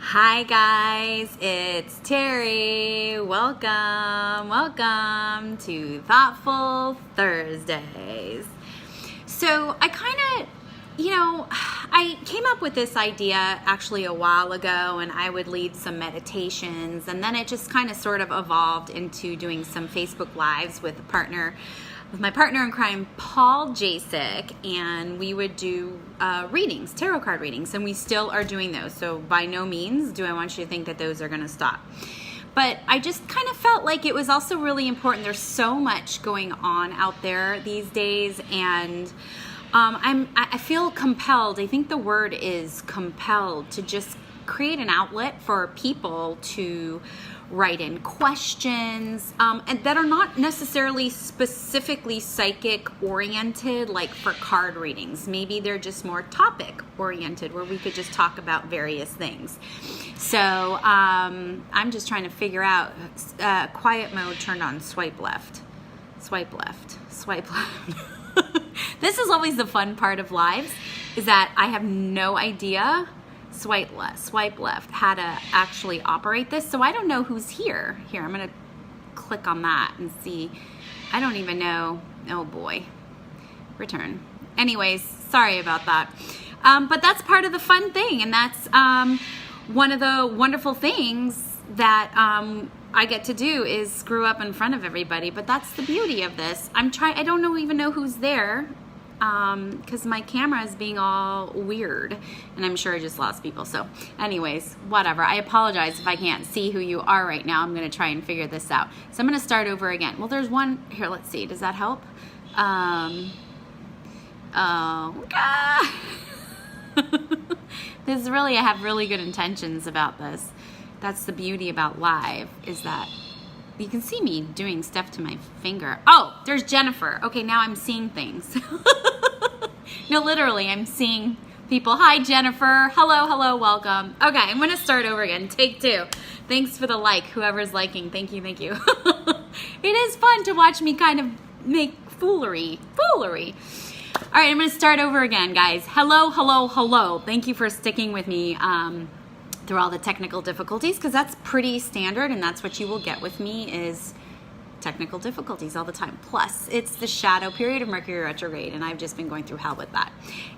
Hi guys, it's Terry. Welcome to Thoughtful Thursdays. So I came up with this idea actually a while ago, and I would lead some meditations, and then it just kind of sort of evolved into doing some Facebook Lives with my partner in crime, Paul Jasek, and we would do readings, tarot card readings, and we still are doing those. So by no means do I want you to think that those are going to stop. But I just kind of felt like it was also really important. There's so much going on out there these days, and I feel compelled. I think the word is compelled to just create an outlet for people to write in questions and that are not necessarily specifically psychic oriented, like for card readings. Maybe they're just more topic oriented, where we could just talk about various things. So I'm just trying to figure out quiet mode turned on. Swipe left. This is always the fun part of lives, is that I have no idea swipe left, how to actually operate this. So I don't know who's here. Here, I'm going to click on that and see. I don't even know. Oh boy. Return. Anyways, sorry about that. But that's part of the fun thing. And that's one of the wonderful things that I get to do is screw up in front of everybody. But that's the beauty of this. I don't even know who's there. Because my camera is being all weird, and I'm sure I just lost people. So anyways, whatever. I apologize if I can't see who you are right now. I'm going to try and figure this out. So I'm going to start over again. Well, there's one here. Let's see. Does that help? This really, I have really good intentions about this. That's the beauty about live, is that you can see me doing stuff to my finger. Oh, there's Jennifer. Okay, now I'm seeing things. No, literally, I'm seeing people. Hi, Jennifer. Hello, welcome. Okay, I'm going to start over again. Take two. Thanks for the like, whoever's liking. Thank you. It is fun to watch me kind of make foolery. All right, I'm going to start over again, guys. Hello. Thank you for sticking with me through all the technical difficulties, because that's pretty standard, and that's what you will get with me is technical difficulties all the time. Plus, it's the shadow period of Mercury retrograde, and I've just been going through hell with that.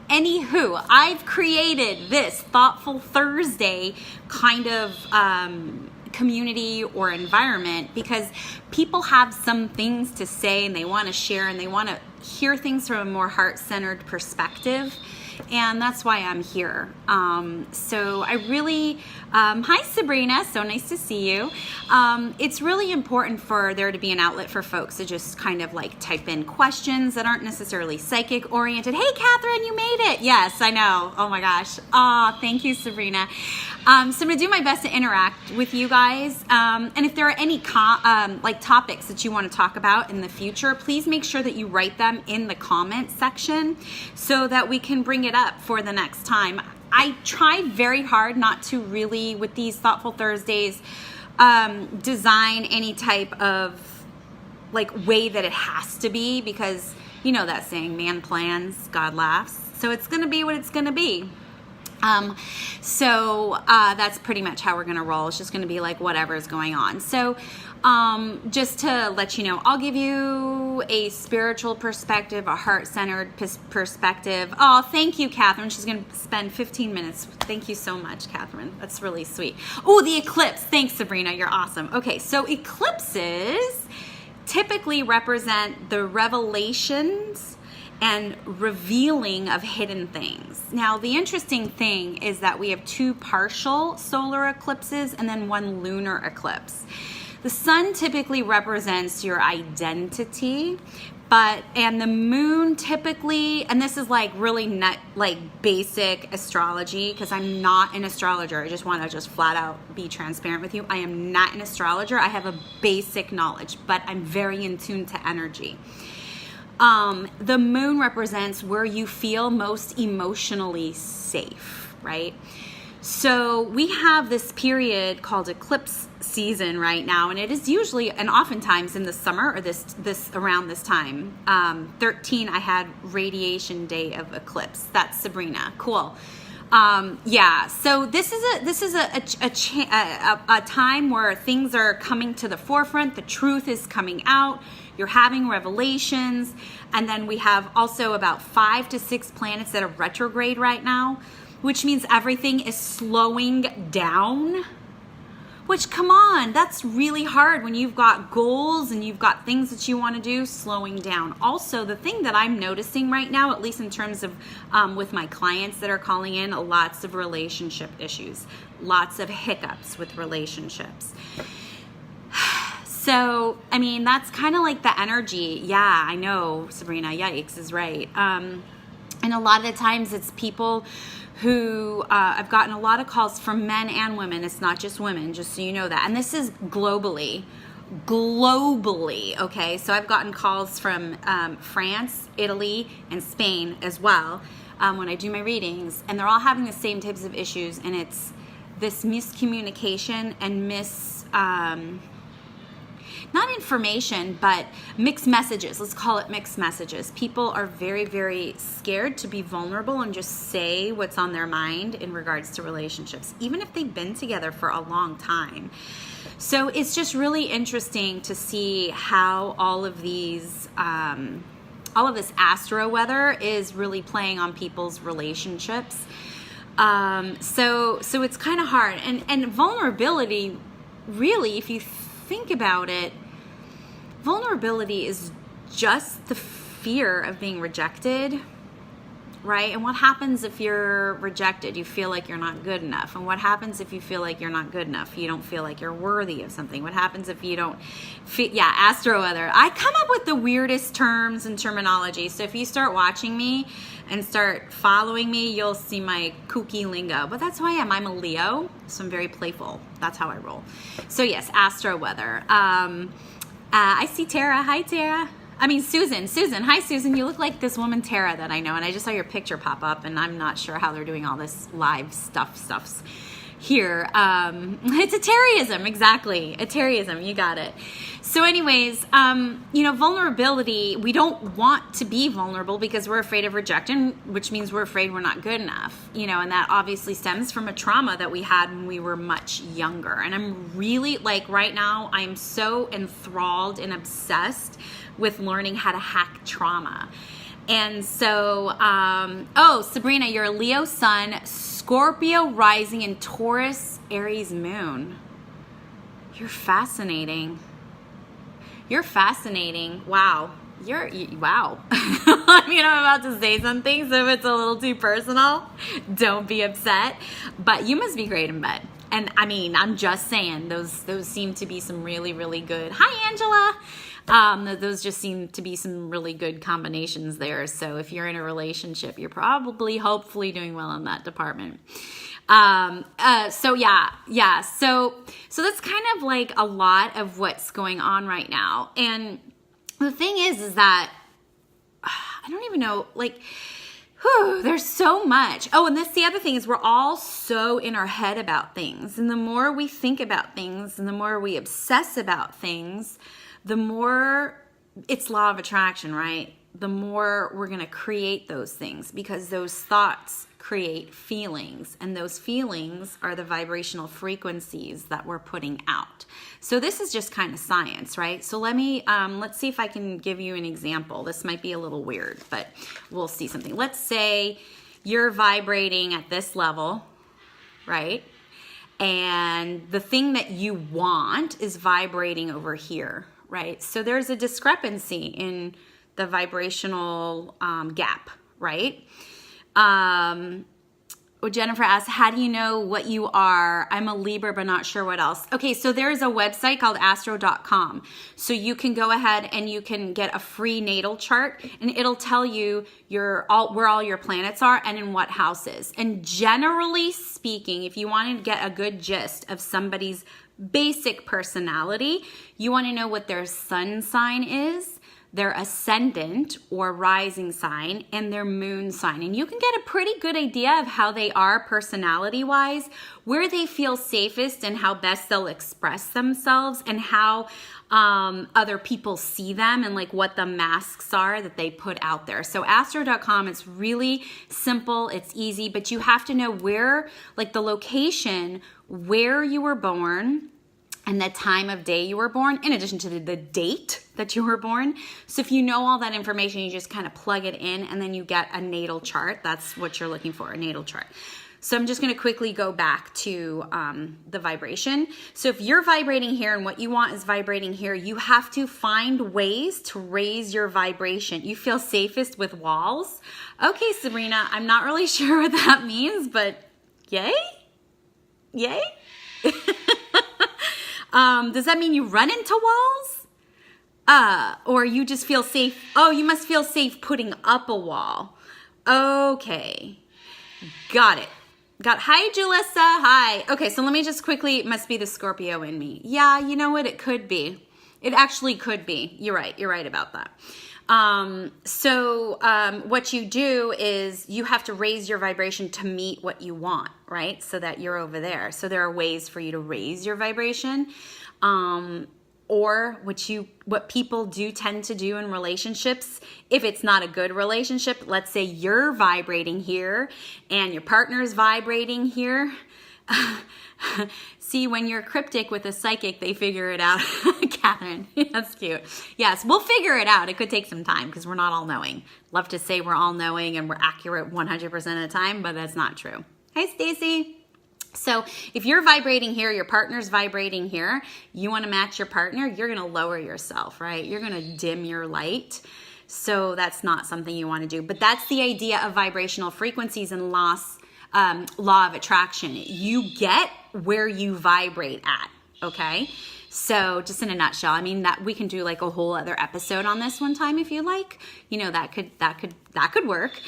Anywho, I've created this Thoughtful Thursday kind of community or environment because people have some things to say, and they want to share, and they want to hear things from a more heart-centered perspective. And that's why I'm here. So I really, hi Sabrina, so nice to see you. It's really important for there to be an outlet for folks to just kind of like type in questions that aren't necessarily psychic oriented. Hey Catherine, you made it. Yes, I know. Oh my gosh. Thank you, Sabrina. So I'm gonna do my best to interact with you guys. And if there are any like topics that you want to talk about in the future, please make sure that you write them in the comment section so that we can bring it up for the next time. I try very hard not to really, with these Thoughtful Thursdays, design any type of like way that it has to be, because you know that saying, man plans, God laughs. So it's gonna be what it's gonna be. So that's pretty much how we're going to roll. It's just going to be like whatever's going on. So just to let you know, I'll give you a spiritual perspective, a heart-centered perspective. Oh, thank you, Catherine. She's going to spend 15 minutes. Thank you so much, Catherine. That's really sweet. Oh, the eclipse. Thanks, Sabrina. You're awesome. Okay, so eclipses typically represent the revelations and revealing of hidden things. Now, the interesting thing is that we have two partial solar eclipses and then one lunar eclipse. The sun typically represents your identity, and the moon typically, and this is like really not like basic astrology, because I'm not an astrologer. I just want to just flat out be transparent with you. I am not an astrologer. I have a basic knowledge, but I'm very in tune to energy. The moon represents where you feel most emotionally safe, right? So we have this period called eclipse season right now, and it is usually and oftentimes in the summer or this around this time. 13, I had radiation day of eclipse. That's Sabrina. Cool. Yeah, so this is a time where things are coming to the forefront. The truth is coming out. You're having revelations, and then we have also about 5 to 6 planets that are retrograde right now, which means everything is slowing down. Which, come on, that's really hard when you've got goals and you've got things that you want to do, slowing down. Also, the thing that I'm noticing right now, at least in terms of with my clients that are calling in, lots of relationship issues, lots of hiccups with relationships. So, I mean, that's kind of like the energy. Yeah, I know, Sabrina, yikes is right. And a lot of the times it's people who I've gotten a lot of calls from men and women. It's not just women, just so you know that. And this is globally, okay? So I've gotten calls from France, Italy, and Spain as well when I do my readings. And they're all having the same types of issues. And it's this miscommunication and not information, but mixed messages. Let's call it mixed messages. People are very, very scared to be vulnerable and just say what's on their mind in regards to relationships, even if they've been together for a long time. So it's just really interesting to see how all of these, all of this astro weather is really playing on people's relationships. So it's kind of hard. And vulnerability, really, if you think about it, vulnerability is just the fear of being rejected, right? And what happens if you're rejected? You feel like you're not good enough. And what happens if you feel like you're not good enough? You don't feel like you're worthy of something. What happens if you don't feel, astro weather. I come up with the weirdest terms and terminology. So if you start watching me and start following me, you'll see my kooky lingo. But that's who I am. I'm a Leo, so I'm very playful. That's how I roll. So yes, astro weather. I see Tara. Hi, Tara. I mean, Susan. Hi, Susan. You look like this woman, Tara, that I know. And I just saw your picture pop up, and I'm not sure how they're doing all this live stuffs here. It's a Terryism, exactly. A Terryism, you got it. So anyways, vulnerability, we don't want to be vulnerable because we're afraid of rejection, which means we're afraid we're not good enough, and that obviously stems from a trauma that we had when we were much younger. And I'm really, right now, I'm so enthralled and obsessed with learning how to hack trauma. And so, Sabrina, you're a Leo sun, Scorpio rising, and Taurus, Aries moon. You're fascinating. Wow. Wow. I mean, I'm about to say something, so if it's a little too personal, don't be upset. But you must be great in bed. And I mean, I'm just saying, those seem to be some really, really good. Hi, Angela. Those just seem to be some really good combinations there. So if you're in a relationship, you're probably, hopefully doing well in that department. So that's kind of like a lot of what's going on right now. And the thing is that I don't even know, there's so much. Oh, and the other thing is we're all so in our head about things. And the more we think about things and the more we obsess about things, the more it's law of attraction, right? The more we're going to create those things, because those thoughts create feelings, and those feelings are the vibrational frequencies that we're putting out. So this is just kind of science, right? So let's see if I can give you an example. This might be a little weird, but we'll see something. Let's say you're vibrating at this level, right? And the thing that you want is vibrating over here, right? So there's a discrepancy in the vibrational gap, right? Jennifer asks, how do you know what you are? I'm a Libra, but not sure what else. Okay, so there's a website called astro.com. So you can go ahead and you can get a free natal chart, and it'll tell you where all your planets are and in what houses. And generally speaking, if you want to get a good gist of somebody's basic personality, you want to know what their sun sign is, their ascendant or rising sign, and their moon sign. And you can get a pretty good idea of how they are personality-wise, where they feel safest and how best they'll express themselves, and how other people see them, and like what the masks are that they put out there. So astro.com, it's really simple, it's easy, but you have to know where, like the location, where you were born, and the time of day you were born, in addition to the date that you were born. So if you know all that information, you just kind of plug it in, and then you get a natal chart. That's what you're looking for, a natal chart. So I'm just going to quickly go back to the vibration. So if you're vibrating here and what you want is vibrating here, you have to find ways to raise your vibration. You feel safest with walls. Okay, Sabrina, I'm not really sure what that means, but yay? Yay? Does that mean you run into walls? Or you just feel safe? Oh, you must feel safe putting up a wall. Okay. Got it. Hi, Julissa. Hi. Okay, so let me just quickly, it must be the Scorpio in me. Yeah, you know what? It could be. It actually could be. You're right. You're right about that. What you do is you have to raise your vibration to meet what you want, right? So that you're over there. So there are ways for you to raise your vibration. Or what people do tend to do in relationships, if it's not a good relationship, let's say you're vibrating here and your partner is vibrating here. See, when you're cryptic with a psychic, they figure it out. Catherine, that's cute. Yes, we'll figure it out. It could take some time because we're not all knowing. Love to say we're all knowing and we're accurate 100% of the time, but that's not true. Hi, Stacy. So if you're vibrating here, your partner's vibrating here, you want to match your partner, you're going to lower yourself, right? You're going to dim your light. So that's not something you want to do. But that's the idea of vibrational frequencies and law of attraction. You get where you vibrate at, okay? So just in a nutshell, I mean that we can do like a whole other episode on this one time if you like. You know, that could work.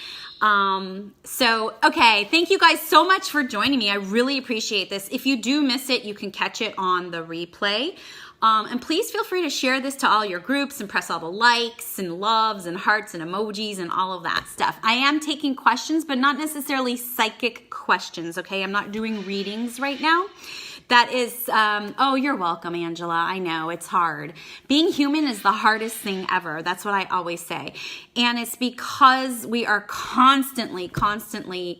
Okay, thank you guys so much for joining me. I really appreciate this. If you do miss it, you can catch it on the replay. And please feel free to share this to all your groups and press all the likes and loves and hearts and emojis and all of that stuff. I am taking questions, but not necessarily psychic questions, okay? I'm not doing readings right now. That is, oh, you're welcome, Angela. I know, it's hard. Being human is the hardest thing ever. That's what I always say. And it's because we are constantly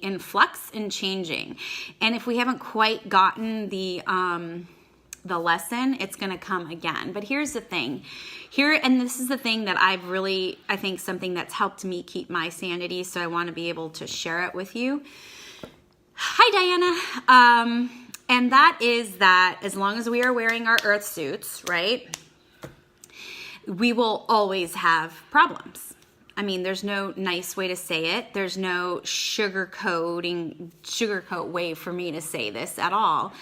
in flux and changing. And if we haven't quite gotten the lesson, it's going to come again. But here's the thing. And this is the thing that I think something that's helped me keep my sanity, so I want to be able to share it with you. Hi, Diana. And that is that as long as we are wearing our earth suits, right, we will always have problems. I mean, there's no nice way to say it. There's no sugarcoat way for me to say this at all.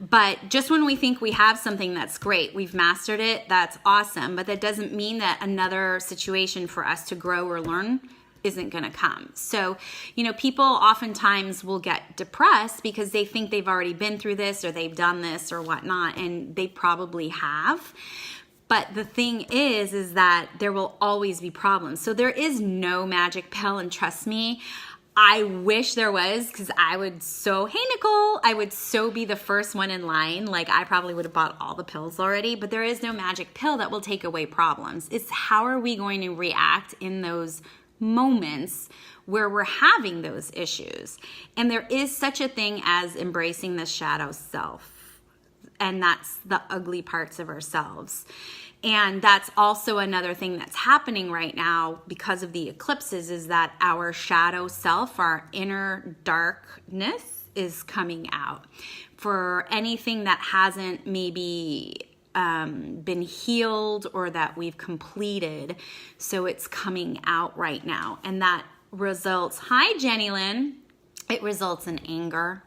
But just when we think we have something that's great, we've mastered it, that's awesome. But that doesn't mean that another situation for us to grow or learn isn't going to come. So, people oftentimes will get depressed because they think they've already been through this or they've done this or whatnot, and they probably have. But the thing is that there will always be problems. So there is no magic pill, and trust me, I wish there was, because hey Nicole, I would so be the first one in line. Like I probably would have bought all the pills already, but there is no magic pill that will take away problems. It's how are we going to react in those moments where we're having those issues. And there is such a thing as embracing the shadow self. And that's the ugly parts of ourselves. And that's also another thing that's happening right now because of the eclipses, is that our shadow self, our inner darkness, is coming out. For anything that hasn't maybe been healed or that we've completed, so it's coming out right now. And that results, hi Jenny Lynn, it results in anger,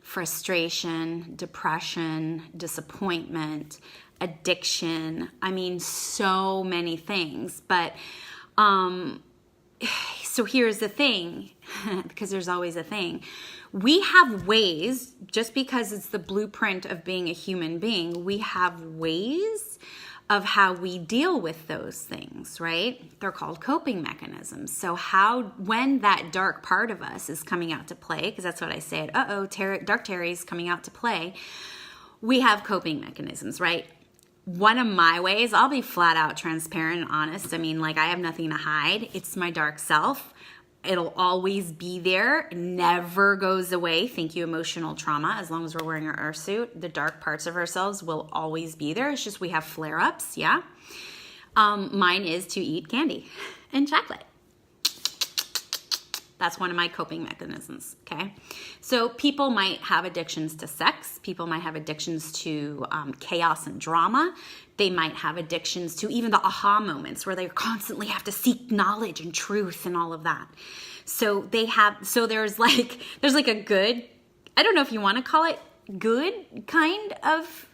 frustration, depression, disappointment, addiction. I mean, so many things. But so here's the thing, because there's always a thing. We have ways, just because it's the blueprint of being a human being, we have ways of how we deal with those things, right? They're called coping mechanisms. So when that dark part of us is coming out to play, because that's what I said, dark Terry's coming out to play, we have coping mechanisms, right? One of my ways, I'll be flat out transparent and honest. I mean, like, I have nothing to hide. It's my dark self. It'll always be there, never goes away. Thank you, emotional trauma. As long as we're wearing our earth suit, the dark parts of ourselves will always be there. It's just we have flare-ups, yeah? Mine is to eat candy and chocolate. That's one of my coping mechanisms, okay? So people might have addictions to sex. People might have addictions to chaos and drama. They might have addictions to even the aha moments where they constantly have to seek knowledge and truth and all of that. So there's like a good, I don't know if you want to call it good kind of,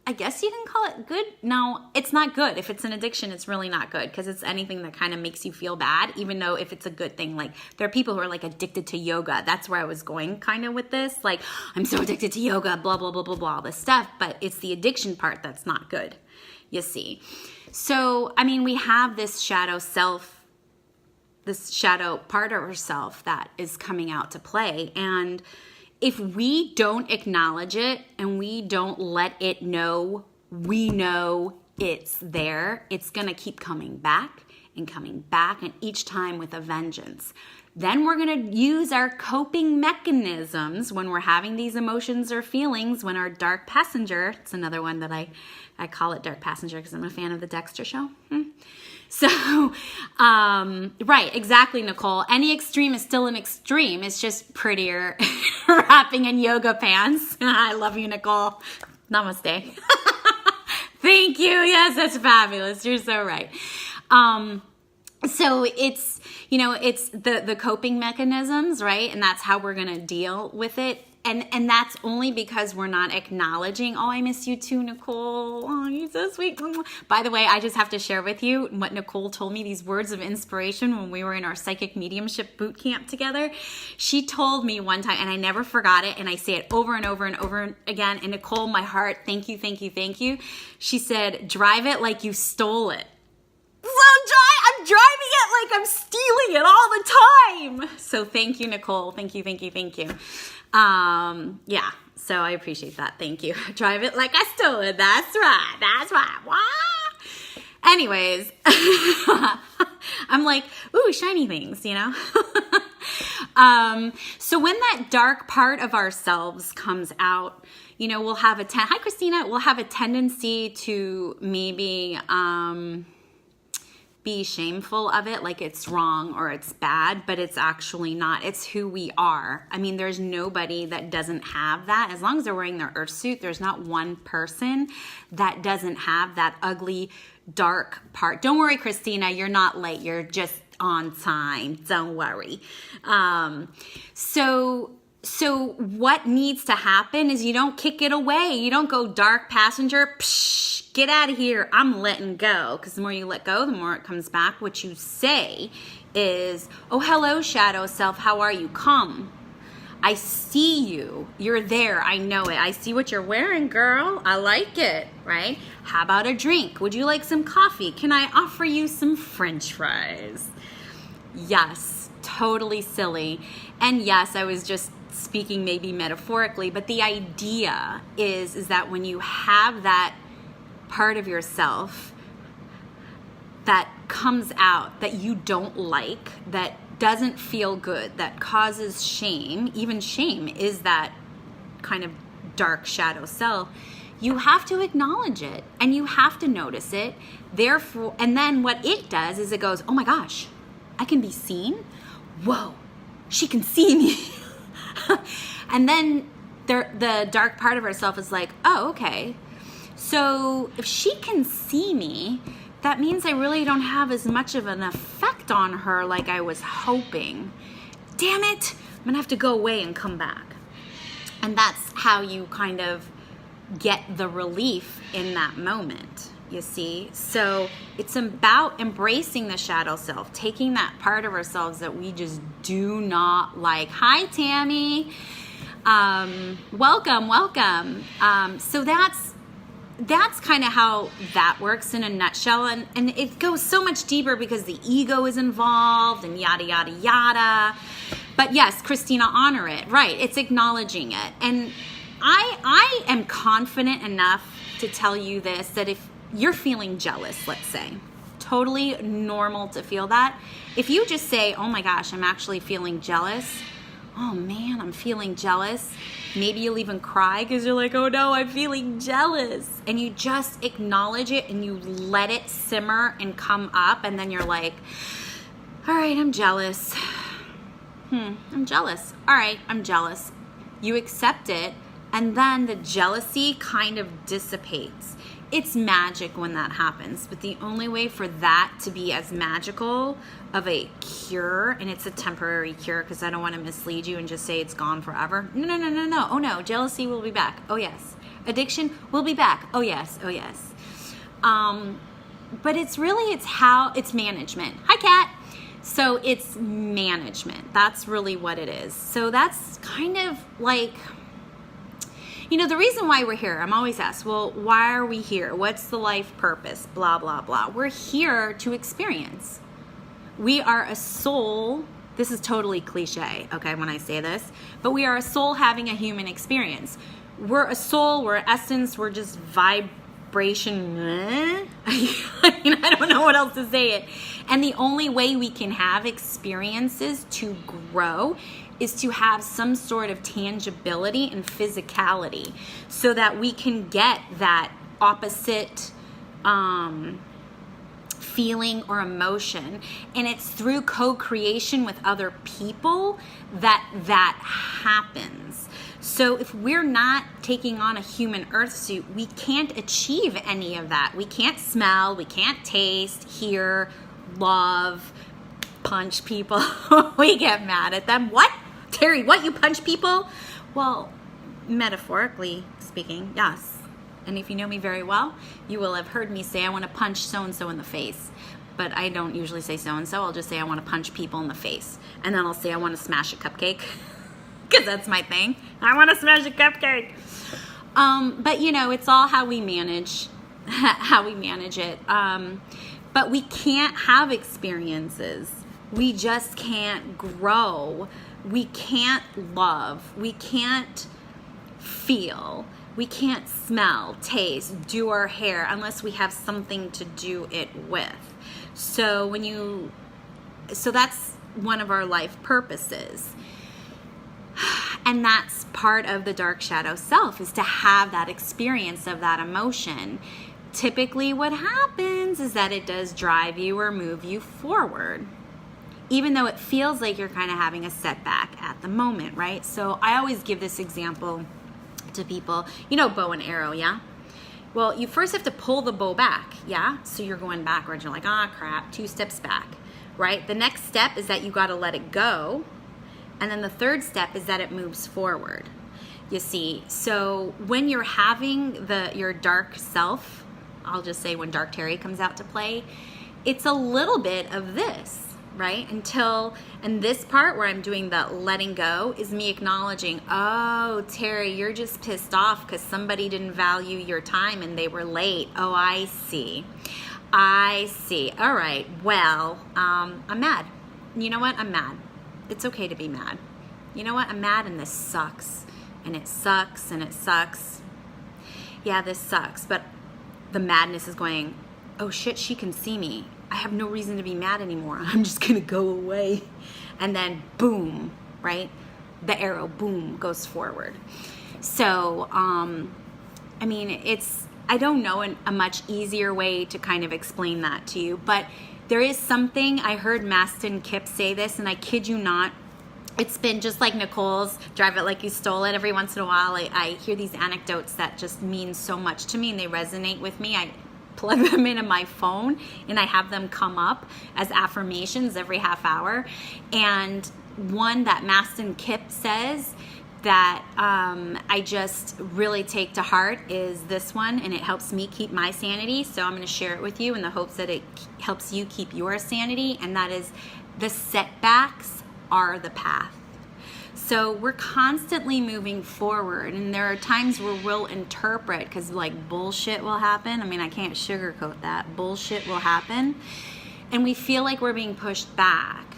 I guess you can call it good. No, it's not good. If it's an addiction, it's really not good, because it's anything that kind of makes you feel bad, even though if it's a good thing. Like, there are people who are like addicted to yoga. That's where I was going kind of with this. Like, I'm so addicted to yoga, blah, blah, blah, blah, blah, all this stuff. But it's the addiction part that's not good, you see. So, I mean, we have this shadow self, this shadow part of ourself that is coming out to play. And if we don't acknowledge it and we don't let it know we know it's there, it's going to keep coming back, and each time with a vengeance. Then we're going to use our coping mechanisms when we're having these emotions or feelings, when our dark passenger, it's another one that I call it dark passenger because I'm a fan of the Dexter show. So, right, exactly, Nicole. Any extreme is still an extreme. It's just prettier wrapping in yoga pants. I love you, Nicole. Namaste. Thank you. Yes, that's fabulous. You're so right. So it's, it's the coping mechanisms, right? And that's how we're going to deal with it. And that's only because we're not acknowledging, oh, I miss you too, Nicole. Oh, you're so sweet. By the way, I just have to share with you what Nicole told me, these words of inspiration when we were in our psychic mediumship boot camp together. She told me one time, and I never forgot it, and I say it over and over and over again. And Nicole, my heart, thank you, thank you, thank you. She said, drive it like you stole it. So I'm driving it like I'm stealing it all the time. So thank you, Nicole. Thank you, thank you, thank you. Yeah, so I appreciate that. Thank you. Drive it like I stole it. That's right. That's right. Wow. Anyways, I'm like, ooh, shiny things, So when that dark part of ourselves comes out, we'll have hi, Christina. We'll have a tendency to maybe, be shameful of it, like it's wrong or it's bad, but it's actually not. It's who we are. I mean, there's nobody that doesn't have that. As long as they're wearing their earth suit, there's not one person that doesn't have that ugly, dark part. Don't worry, Christina, you're not late. You're just on time. Don't worry. So what needs to happen is you don't kick it away. You don't go dark passenger, psh, get out of here. I'm letting go. Because the more you let go, the more it comes back. What you say is, oh, hello, shadow self. How are you? Come. I see you. You're there. I know it. I see what you're wearing, girl. I like it, right? How about a drink? Would you like some coffee? Can I offer you some French fries? Yes, totally silly. And yes, I was just speaking maybe metaphorically, but the idea is that when you have that part of yourself that comes out that you don't like, that doesn't feel good, that causes shame, even shame is that kind of dark shadow self, you have to acknowledge it and you have to notice it. Therefore, and then what it does is it goes, oh my gosh, I can be seen. Whoa, she can see me. And then the dark part of herself is like, oh, okay. So if she can see me, that means I really don't have as much of an effect on her like I was hoping. Damn it, I'm gonna have to go away and come back. And that's how you kind of get the relief in that moment, you see? So it's about embracing the shadow self, taking that part of ourselves that we just do not like. Hi, Tammy. Welcome. So that's kind of how that works in a nutshell. And it goes so much deeper because the ego is involved and yada, yada, yada. But yes, Christina, honor it. Right. It's acknowledging it. And I am confident enough to tell you this, that if you're feeling jealous, let's say, totally normal to feel that. If you just say, oh my gosh, I'm actually feeling jealous. Oh man, I'm feeling jealous. Maybe you'll even cry because you're like, oh no, I'm feeling jealous. And you just acknowledge it and you let it simmer and come up. And then you're like, all right, I'm jealous. I'm jealous. All right, I'm jealous. You accept it. And then the jealousy kind of dissipates. It's magic when that happens, but the only way for that to be as magical of a cure, and it's a temporary cure because I don't want to mislead you and just say it's gone forever. No. Oh no, jealousy will be back. Oh yes. Addiction will be back. Oh yes. Oh yes. But it's management. Hi, Kat. So it's management. That's really what it is. So that's kind of like, you know, the reason why we're here, I'm always asked, well, why are we here? What's the life purpose? Blah, blah, blah. We're here to experience. We are a soul. This is totally cliche, okay, when I say this, but we are a soul having a human experience. We're a soul, we're essence, we're just vibration. I mean, I don't know what else to say it. And the only way we can have experiences to grow is to have some sort of tangibility and physicality so that we can get that opposite feeling or emotion. And it's through co-creation with other people that happens. So if we're not taking on a human earth suit, we can't achieve any of that. We can't smell, we can't taste, hear, love, punch people. We get mad at them. What? Terry, what? You punch people? Well, metaphorically speaking, yes. And if you know me very well, you will have heard me say I want to punch so-and-so in the face. But I don't usually say so-and-so. I'll just say I want to punch people in the face. And then I'll say I want to smash a cupcake. Because that's my thing. I want to smash a cupcake. But, you know, it's all how we manage it. But we can't have experiences. We just can't grow. We can't love. We can't feel. We can't smell, taste, do our hair unless we have something to do it with. So that's one of our life purposes. And that's part of the dark shadow self, is to have that experience of that emotion. Typically what happens is that it does drive you or move you forward, even though it feels like you're kind of having a setback at the moment, right? So I always give this example to people. You know, bow and arrow, yeah? Well, you first have to pull the bow back, yeah? So you're going backwards. You're like, ah, crap, 2 steps back, right? The next step is that you got to let it go. And then the third step is that it moves forward, you see. So when you're having your dark self, I'll just say when Dark Terry comes out to play, it's a little bit of this, right? And this part where I'm doing the letting go is me acknowledging, oh, Terry, you're just pissed off because somebody didn't value your time and they were late. Oh, I see. All right, well, I'm mad. You know what? I'm mad. It's okay to be mad. You know what? I'm mad and this sucks. And it sucks and it sucks. Yeah, this sucks. But the madness is going, oh shit, she can see me. I have no reason to be mad anymore. I'm just going to go away. And then boom, right? The arrow, boom, goes forward. So, I mean, I don't know a much easier way to kind of explain that to you, but there is something, I heard Mastin Kipp say this, and I kid you not, it's been just like Nicole's Drive It Like You Stole It. Every once in a while, I hear these anecdotes that just mean so much to me, and they resonate with me. I plug them into my phone, and I have them come up as affirmations every half hour. And one that Mastin Kipp says that I just really take to heart is this one, and it helps me keep my sanity. So I'm going to share it with you in the hopes that it helps you keep your sanity, and that is, the setbacks are the path. So we're constantly moving forward, and there are times where we'll interpret, because like bullshit will happen. I mean, I can't sugarcoat that. Bullshit will happen, and we feel like we're being pushed back.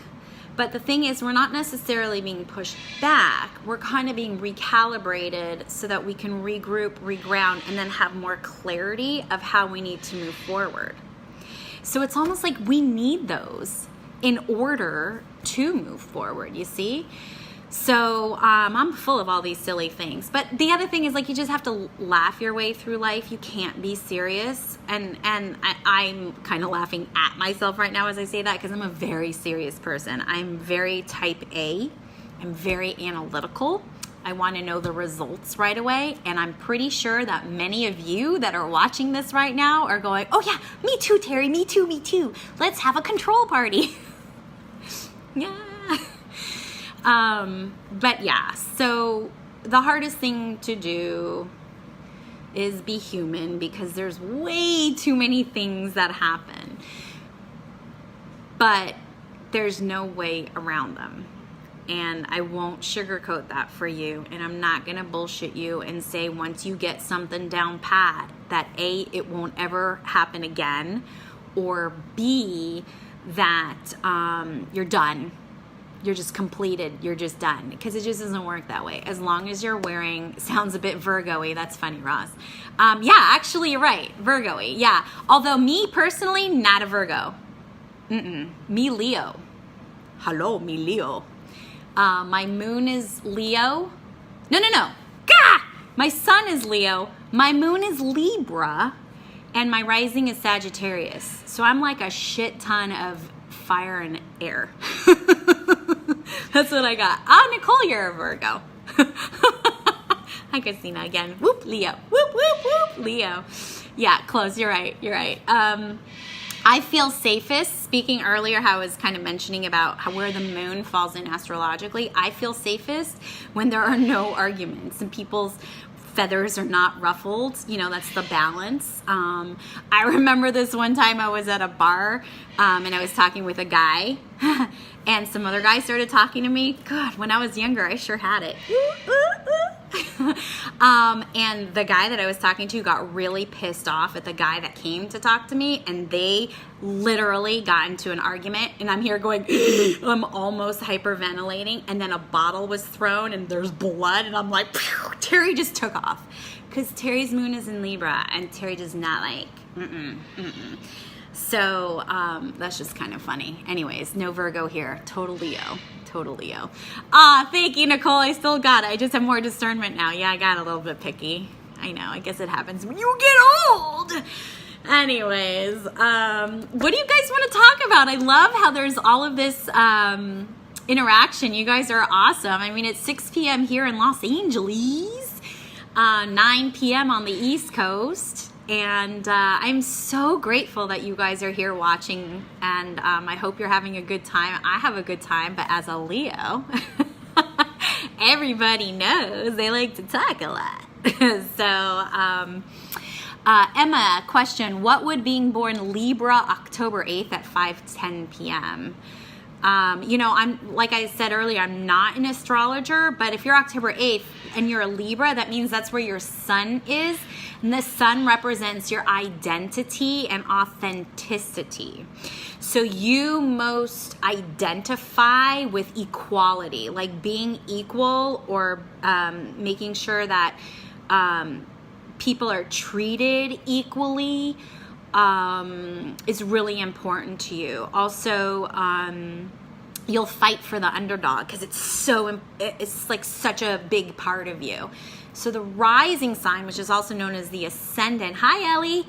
But the thing is, we're not necessarily being pushed back. We're kind of being recalibrated so that we can regroup, reground, and then have more clarity of how we need to move forward. So it's almost like we need those in order to move forward, you see? So I'm full of all these silly things. But the other thing is, like, you just have to laugh your way through life. You can't be serious. And I'm kind of laughing at myself right now as I say that, because I'm a very serious person. I'm very type A. I'm very analytical. I want to know the results right away. And I'm pretty sure that many of you that are watching this right now are going, oh yeah, me too, Terry, me too, me too. Let's have a control party. Yeah. But yeah, so the hardest thing to do is be human, because there's way too many things that happen, but there's no way around them. And I won't sugarcoat that for you. And I'm not going to bullshit you and say once you get something down pat that A, it won't ever happen again, or B, that you're done. You're just completed. You're just done. Because it just doesn't work that way. As long as you're wearing, sounds a bit Virgo-y. That's funny, Ross. Yeah, actually, you're right. Virgo-y. Yeah. Although me personally, not a Virgo. Me Leo. Hello, me Leo. My moon is Leo. No. Gah! My sun is Leo. My moon is Libra. And my rising is Sagittarius. So I'm like a shit ton of fire and air. That's what I got. Nicole, you're a Virgo. Hi, Christina again. Whoop, Leo. Whoop, whoop, whoop, Leo. Yeah, close. You're right. I feel safest, speaking earlier how I was kind of mentioning about where the moon falls in astrologically, I feel safest when there are no arguments and people's feathers are not ruffled. You know, that's the balance. I remember this one time I was at a bar and I was talking with a guy and some other guy started talking to me. God, when I was younger, I sure had it. And the guy that I was talking to got really pissed off at the guy that came to talk to me, and they literally got into an argument, and I'm here going, I'm almost hyperventilating, and then a bottle was thrown and there's blood, and I'm like, phew, Terry just took off, because Terry's moon is in Libra and Terry does not like So that's just kind of funny. Anyways, no Virgo here. Total Leo. Thank you, Nicole. I still got it. I just have more discernment now. Yeah, I got a little bit picky. I know. I guess it happens when you get old. Anyways, what do you guys want to talk about? I love how there's all of this interaction. You guys are awesome. I mean, it's 6 p.m. here in Los Angeles, 9 p.m. on the East Coast. And I'm so grateful that you guys are here watching, and I hope you're having a good time. I have a good time, but as a Leo, everybody knows they like to talk a lot. So, Emma, question, what would being born Libra October 8th at 5:10 p.m.? You know, I'm, like I said earlier, I'm not an astrologer, but if you're October 8th and you're a Libra, that means that's where your sun is. And the sun represents your identity and authenticity. So you most identify with equality, like being equal, or making sure that people are treated equally is really important to you. Also, you'll fight for the underdog because it's like such a big part of you. So the rising sign, which is also known as the ascendant. Hi, Ellie.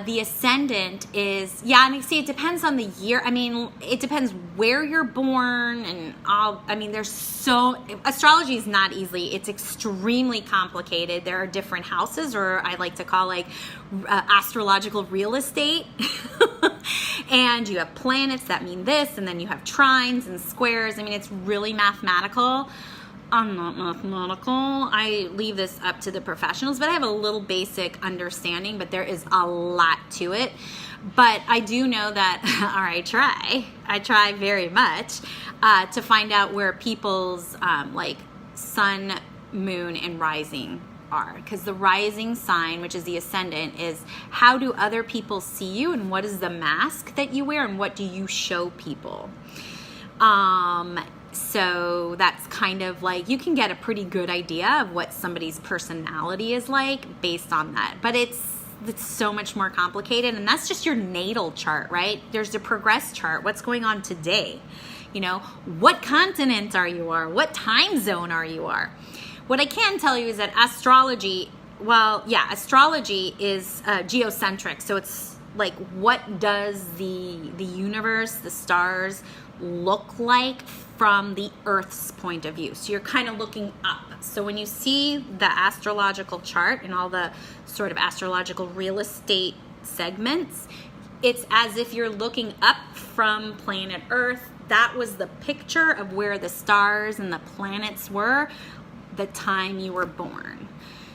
The ascendant is, yeah, and you see, it depends on the year. I mean, it depends where you're born and all. I mean, astrology is not easy. It's extremely complicated. There are different houses, or I like to call like astrological real estate. And you have planets that mean this, and then you have trines and squares. I mean, it's really mathematical. I'm not mathematical. I leave this up to the professionals, but I have a little basic understanding, but there is a lot to it. But I do know that, or I try very much to find out where people's like sun, moon, and rising are. Because the rising sign, which is the ascendant, is how do other people see you, and what is the mask that you wear, and what do you show people? So that's kind of like, you can get a pretty good idea of what somebody's personality is like based on that. But it's so much more complicated, and that's just your natal chart, right? There's the progress chart. What's going on today? You know, what continent are you on? What time zone are you on? What I can tell you is that astrology, astrology is geocentric. So it's like, what does the universe, the stars, look like from the Earth's point of view? So you're kind of looking up. So when you see the astrological chart and all the sort of astrological real estate segments, it's as if you're looking up from planet Earth. That was the picture of where the stars and the planets were the time you were born.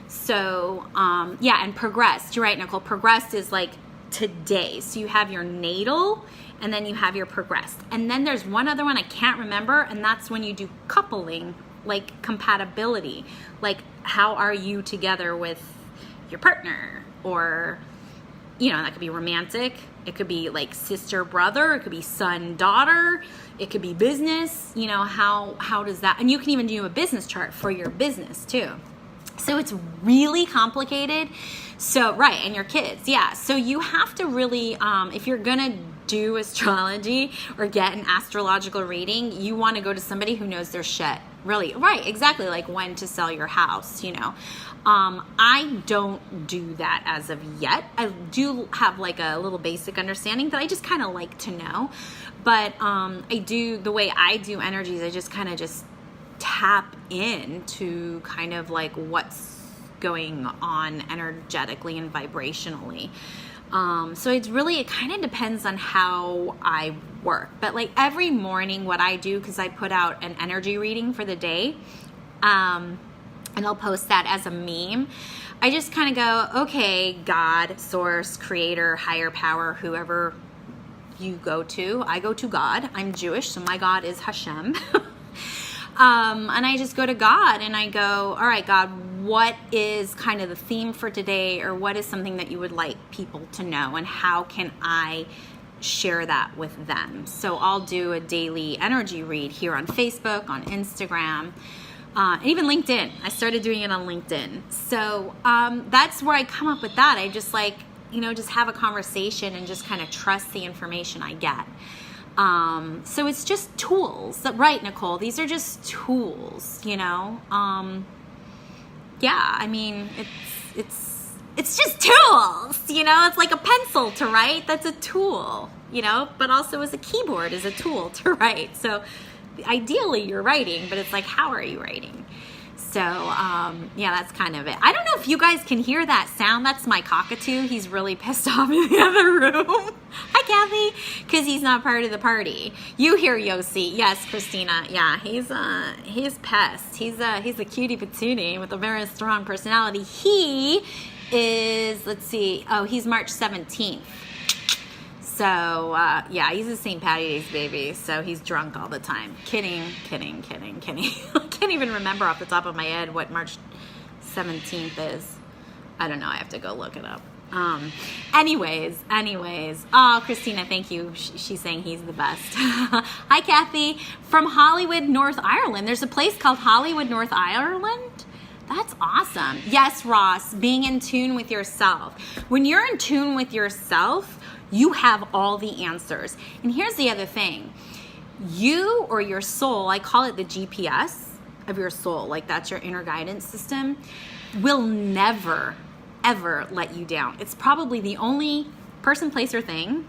So and progressed. You're right, Nicole. Progressed is like today. So you have your natal, and then you have your progressed. And then there's one other one I can't remember, and that's when you do coupling, like compatibility. Like, how are you together with your partner? Or, you know, that could be romantic. It could be like sister, brother. It could be son, daughter. It could be business. You know, how does that, and you can even do a business chart for your business too. So it's really complicated. So, right, and your kids, yeah. So you have to really, if you're gonna do astrology or get an astrological reading, you want to go to somebody who knows their shit. Really, right, exactly, like when to sell your house, you know. I don't do that as of yet. I do have like a little basic understanding that I just kind of like to know. But I do, the way I do energies, I just kind of just tap into kind of like what's going on energetically and vibrationally. So it's really, it kind of depends on how I work. But like every morning what I do, because I put out an energy reading for the day, and I'll post that as a meme, I just kind of go, okay, God, source, creator, higher power, whoever you go to. I go to God. I'm Jewish, so my God is Hashem. And I just go to God and I go, all right, God, what is kind of the theme for today, or what is something that you would like people to know, and how can I share that with them? So I'll do a daily energy read here on Facebook, on Instagram, and even LinkedIn. I started doing it on LinkedIn. So that's where I come up with that. I just like, you know, just have a conversation and just kind of trust the information I get. So it's just tools. Right, Nicole? These are just tools, you know? Yeah, I mean, it's just tools, you know? It's like a pencil to write. That's a tool, you know? But also as a keyboard is a tool to write. So ideally you're writing, but it's like, how are you writing? So, yeah, that's kind of it. I don't know if you guys can hear that sound. That's my cockatoo. He's really pissed off in the other room. Hi, Kathy. Because he's not part of the party. You hear Yossi. Yes, Christina. Yeah, he's pest. He's a cutie patootie with a very strong personality. He is, let's see, he's March 17th. So, yeah, he's a St. Patty's Day baby, so he's drunk all the time. Kidding. I can't even remember off the top of my head what March 17th is. I don't know. I have to go look it up. Anyways. Oh, Christina, thank you. She's saying he's the best. Hi, Kathy. From Hollywood, North Ireland. There's a place called Hollywood, North Ireland? That's awesome. Yes, Ross, being in tune with yourself. When you're in tune with yourself, you have all the answers. And here's the other thing. You, or your soul, I call it the GPS of your soul, like that's your inner guidance system, will never, ever let you down. It's probably the only person, place, or thing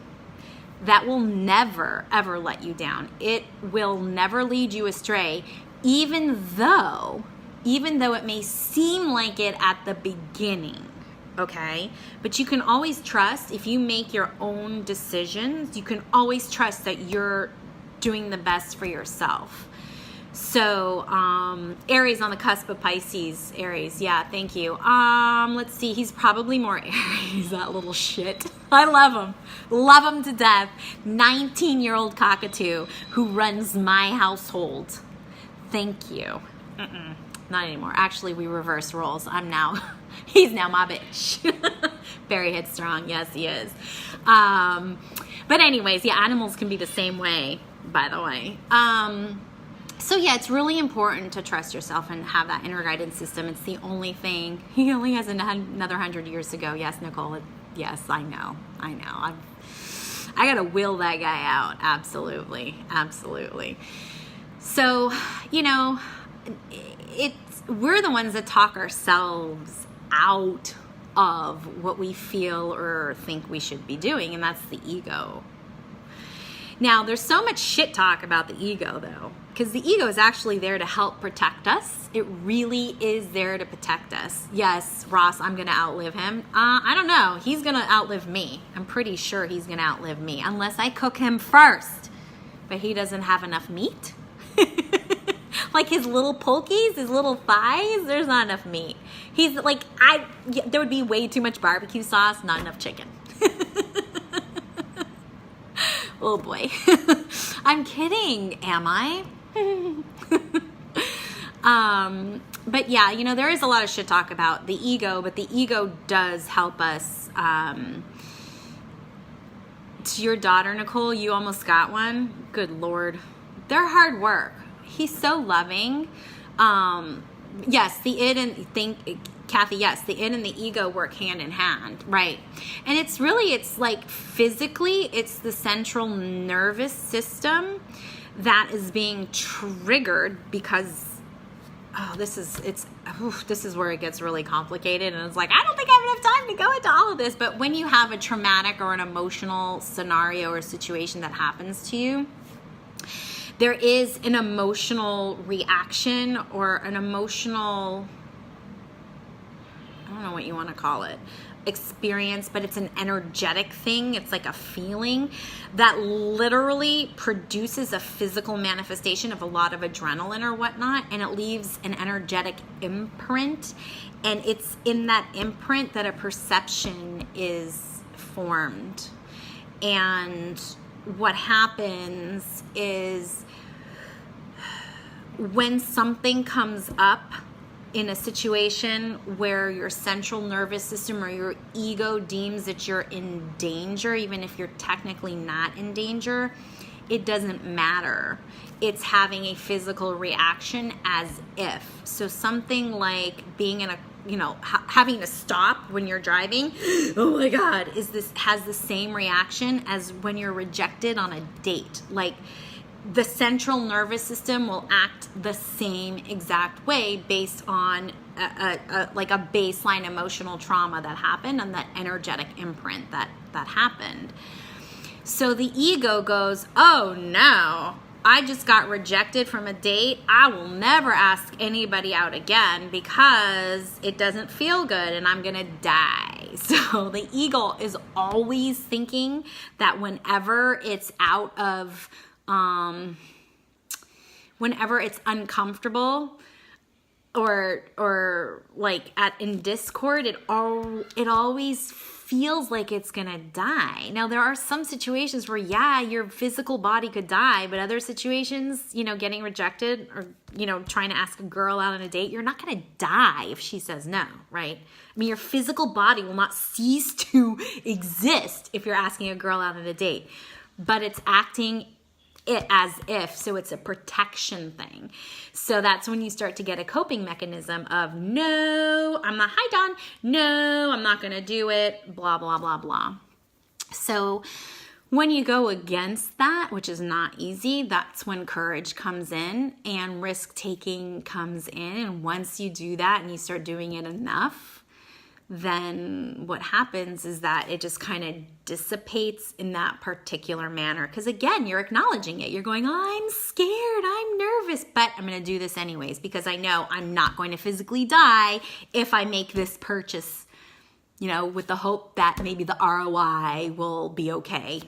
that will never, ever let you down. It will never lead you astray, even though it may seem like it at the beginning. Okay, but you can always trust, if you make your own decisions, you can always trust that you're doing the best for yourself. So, Aries on the cusp of Pisces. Aries, yeah, thank you. Let's see, he's probably more Aries, that little shit. I love him. Love him to death. 19-year-old cockatoo who runs my household. Thank you. Not anymore. Actually, we reverse roles. He's now my bitch. Very headstrong. Yes, he is. But anyways, yeah, animals can be the same way, by the way. So yeah, it's really important to trust yourself and have that inner guidance system. It's the only thing. He only has another 100 years to go. Yes, Nicole. Yes, I know. I gotta will that guy out. Absolutely. So, we're the ones that talk ourselves out of what we feel or think we should be doing, and that's the ego. Now, there's so much shit talk about the ego, though, because the ego is actually there to help protect us. It really is there to protect us. Yes, Ross, I'm going to outlive him. I don't know. He's going to outlive me. I'm pretty sure he's going to outlive me, unless I cook him first. But he doesn't have enough meat. Like his little pokies, his little thighs, there's not enough meat. He's like, there would be way too much barbecue sauce, not enough chicken. Oh boy. I'm kidding, am I? But yeah, there is a lot of shit talk about the ego, but the ego does help us. To your daughter, Nicole, you almost got one. Good Lord. They're hard work. He's so loving. Yes, the id and Kathy, yes, the id and the ego work hand in hand, right? And it's like physically, it's the central nervous system that is being triggered because this is where it gets really complicated, and it's like, I don't think I have enough time to go into all of this. But when you have a traumatic or an emotional scenario or situation that happens to you, there is an emotional reaction or an emotional, I don't know what you want to call it, experience, but it's an energetic thing. It's like a feeling that literally produces a physical manifestation of a lot of adrenaline or whatnot, and it leaves an energetic imprint. And it's in that imprint that a perception is formed. And what happens is when something comes up in a situation where your central nervous system or your ego deems that you're in danger, even if you're technically not in danger, it doesn't matter. It's having a physical reaction as if. So something like being in a, having to stop when you're driving, oh my God, has the same reaction as when you're rejected on a date. Like, the central nervous system will act the same exact way based on a baseline emotional trauma that happened and that energetic imprint that happened. So the ego goes, oh no, I just got rejected from a date. I will never ask anybody out again because it doesn't feel good and I'm gonna die. So the ego is always thinking that whenever it's out of whenever it's uncomfortable or like in discord, it always feels like it's gonna die. Now there are some situations where your physical body could die, but other situations, getting rejected or trying to ask a girl out on a date, you're not gonna die if she says no, right? I mean, your physical body will not cease to exist if you're asking a girl out on a date, but it's acting it as if, so it's a protection thing. So that's when you start to get a coping mechanism of, no, I'm not, hi Don, no, I'm not gonna do it, blah, blah, blah, blah. So when you go against that, which is not easy, that's when courage comes in and risk-taking comes in. And once you do that and you start doing it enough, then what happens is that it just kind of dissipates in that particular manner. Because again, you're acknowledging it. You're going, I'm scared, I'm nervous, but I'm going to do this anyways because I know I'm not going to physically die if I make this purchase, with the hope that maybe the ROI will be okay.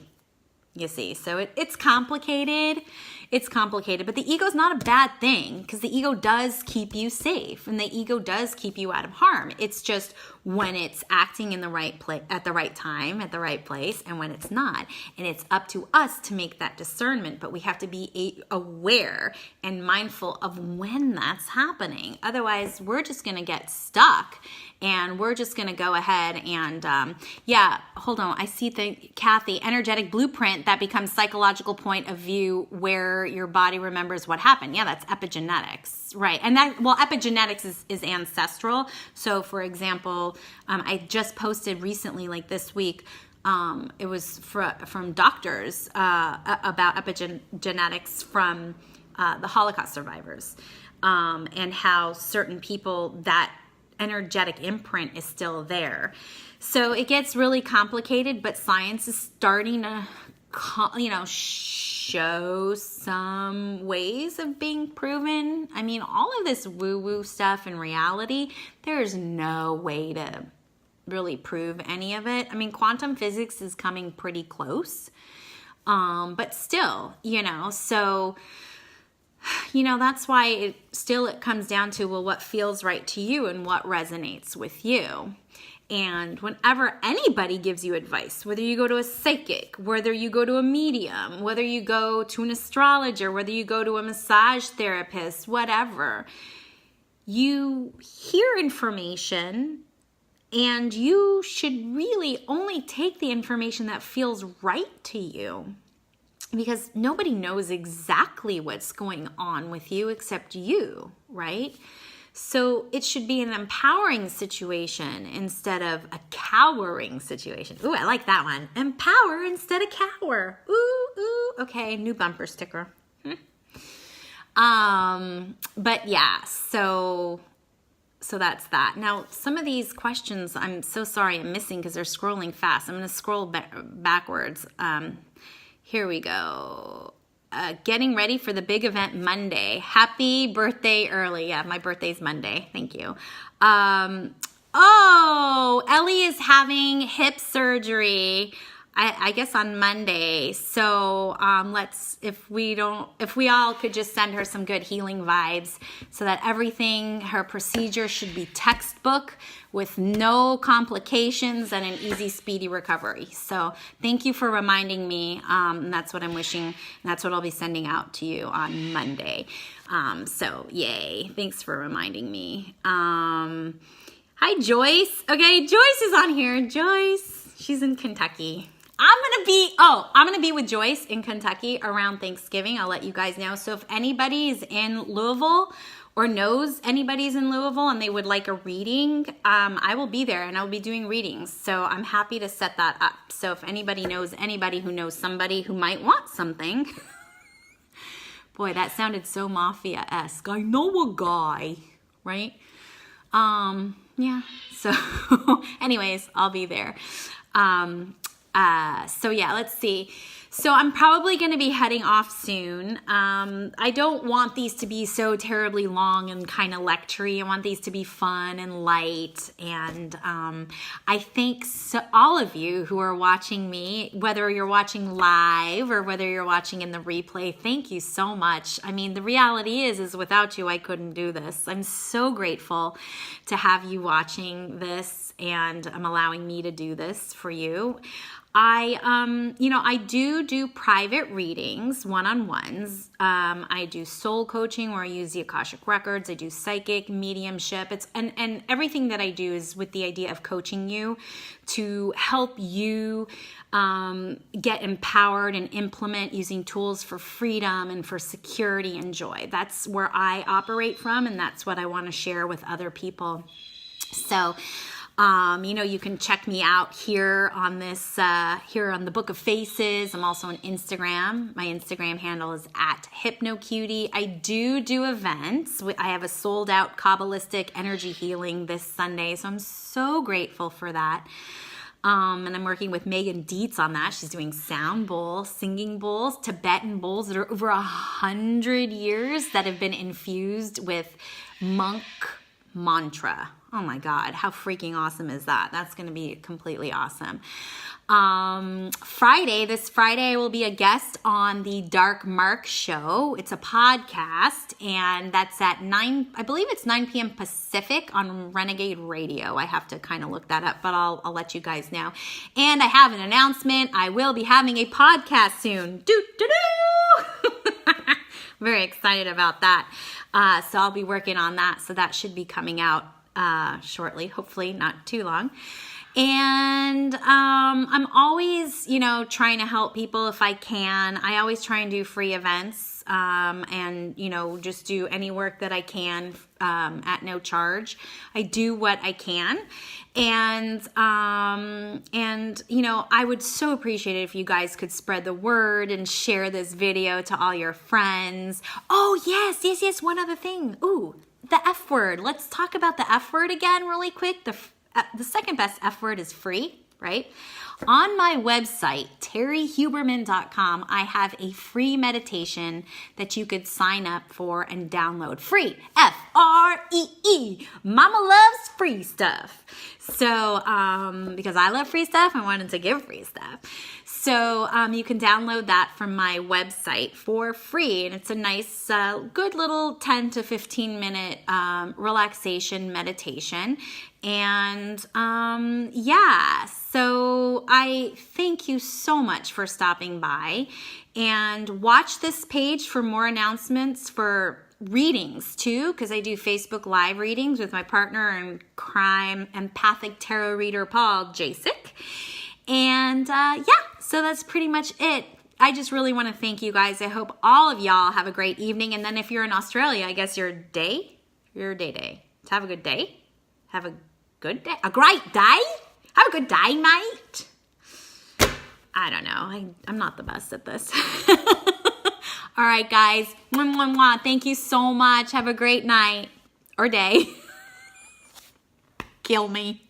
you see. So it's complicated. It's complicated, but the ego is not a bad thing because the ego does keep you safe and the ego does keep you out of harm. It's just when it's acting in the right place at the right time, at the right place, and when it's not. And it's up to us to make that discernment, but we have to be aware and mindful of when that's happening. Otherwise, we're just going to get stuck and we're just going to go ahead and, hold on. I see Kathy, energetic blueprint that becomes psychological point of view where your body remembers what happened. Yeah, that's epigenetics, right? And epigenetics is ancestral. So for example, I just posted recently, like this week, it was from doctors about epigenetics from the Holocaust survivors and how certain people, that energetic imprint is still there. So it gets really complicated, but science is starting to, show some ways of being proven. I mean, all of this woo-woo stuff in reality, there's no way to really prove any of it. I mean, quantum physics is coming pretty close, but still, so... that's why it comes down to, well, what feels right to you and what resonates with you. And whenever anybody gives you advice, whether you go to a psychic, whether you go to a medium, whether you go to an astrologer, whether you go to a massage therapist, whatever, you hear information and you should really only take the information that feels right to you. Because nobody knows exactly what's going on with you except you, right? So it should be an empowering situation instead of a cowering situation. Ooh, I like that one. Empower instead of cower. Ooh. Okay, new bumper sticker. But yeah, so that's that. Now, some of these questions, I'm so sorry I'm missing because they're scrolling fast. I'm going to scroll backwards. Here we go. Getting ready for the big event Monday. Happy birthday early. Yeah, my birthday's Monday. Thank you. Ellie is having hip surgery. I guess on Monday. So if we all could just send her some good healing vibes so that her procedure should be textbook with no complications and an easy, speedy recovery. So thank you for reminding me. And that's what I'm wishing. And that's what I'll be sending out to you on Monday. So yay. Thanks for reminding me. Hi, Joyce. Okay, Joyce is on here. Joyce, she's in Kentucky. I'm going to be with Joyce in Kentucky around Thanksgiving. I'll let you guys know. So if anybody's in Louisville or knows anybody's in Louisville and they would like a reading, I will be there and I'll be doing readings. So I'm happy to set that up. So if anybody knows anybody who knows somebody who might want something. Boy, that sounded so mafia-esque. I know a guy, right? Yeah. So anyways, I'll be there. So yeah, let's see. So I'm probably going to be heading off soon. I don't want these to be so terribly long and kind of lectury. I want these to be fun and light. And I think all of you who are watching me, whether you're watching live or whether you're watching in the replay, thank you so much. I mean, the reality is without you, I couldn't do this. I'm so grateful to have you watching this and allowing me to do this for you. I do private readings, one-on-ones. I do soul coaching where I use the Akashic Records. I do psychic, mediumship. And everything that I do is with the idea of coaching you to help you get empowered and implement using tools for freedom and for security and joy. That's where I operate from, and that's what I want to share with other people. So you can check me out here on this, here on the Book of Faces. I'm also on Instagram. My Instagram handle is @HypnoCutie. I do events. I have a sold out Kabbalistic energy healing this Sunday. So I'm so grateful for that. And I'm working with Megan Dietz on that. She's doing sound bowls, singing bowls, Tibetan bowls that are over 100 years that have been infused with monk mantra. Oh my God, how freaking awesome is that? That's going to be completely awesome. This Friday, I will be a guest on the Dark Mark Show. It's a podcast, and that's at 9 p.m. Pacific on Renegade Radio. I have to kind of look that up, but I'll let you guys know. And I have an announcement. I will be having a podcast soon. Very excited about that. So I'll be working on that. So that should be coming out shortly, hopefully not too long. And I'm always, trying to help people if I can. I always try and do free events and, just do any work that I can at no charge. I do what I can. And I would so appreciate it if you guys could spread the word and share this video to all your friends. Oh, yes. One other thing. Ooh, the F word. Let's talk about the F word again really quick. The second best F word is free, right? On my website, terryhuberman.com, I have a free meditation that you could sign up for and download free. F-R-E-E. Mama loves free stuff. So, because I love free stuff, I wanted to give free stuff. So you can download that from my website for free. And it's a nice, good little 10 to 15 minute relaxation meditation. And so I thank you so much for stopping by. And watch this page for more announcements for readings too, because I do Facebook Live readings with my partner in crime, empathic tarot reader Paul Jasek. And so that's pretty much it. I just really want to thank you guys. I hope all of y'all have a great evening. And then if you're in Australia, I guess your day. So have a good day. Have a good day. A great day. Have a good day, mate. I don't know. I'm not the best at this. All right, guys. Mwah, mwah, mwah. Thank you so much. Have a great night or day. Kill me.